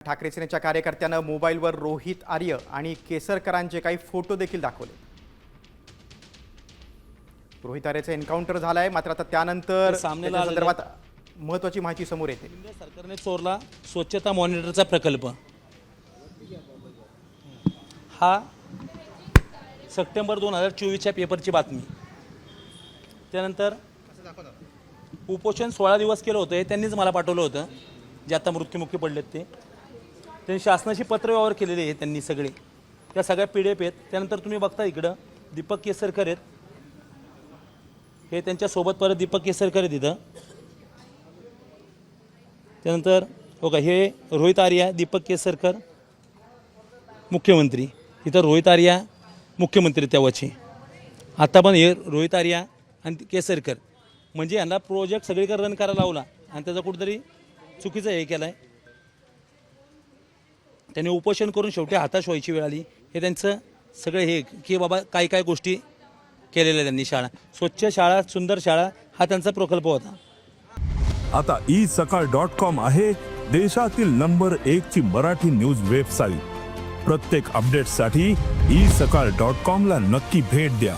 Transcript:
ठाकरे सेनेच्या कार्यकर्त्यानं मोबाईलवर रोहित आर्य आणि केसरकरांचे काही फोटो देखील दाखवले। रोहित आर्यचा एन्काउंटर झालाय, मात्र आता त्यानंतर त्याच्या संदर्भात महत्त्वाची माहिती समोर येते। सरकारने चोरला स्वच्छता मॉनिटरचा प्रकल्प। हा सप्टेंबर 2024च्या पेपरची बातमी। त्यानंतर उपोषण 16 दिवस केलं होतं, त्यांनीच मला पाठवलं होतं, जे आता मृत्युमुखी पडलेत ते। त्यांनी शासनाशी पत्र व्यवहार केलेले आहे त्यांनी सगळे, त्या सगळ्या PDF आहेत। त्यानंतर तुम्ही बघता इकडं दीपक केसरकर आहेत, हे त्यांच्यासोबत परत दीपक केसरकर आहेत इथं। त्यानंतर बघा हे रोहित आर्या, दीपक केसरकर मुख्यमंत्री, इथं रोहित आर्या मुख्यमंत्री तेव्हाचे, आता पण हे रोहित आर्या आणि केसरकर, म्हणजे यांना प्रोजेक्ट सगळीकडे रन करायला लावला आणि त्याचा कुठेतरी चुकीचं हे केलं आहे। त्यांनी उपोषण करून शेवटी हाताश व्हायची वेळ आली। हे त्यांचं सगळं हे की बाबा काय काय गोष्टी केलेल्या त्यांनी, शाळा स्वच्छ शाळा, सुंदर शाळा, हा त्यांचा प्रकल्प होता। आता isakal.com आहे देशातील नंबर 1 ची मराठी न्यूज वेबसाईट। प्रत्येक अपडेटसाठी isakal.com ला नक्की भेट द्या।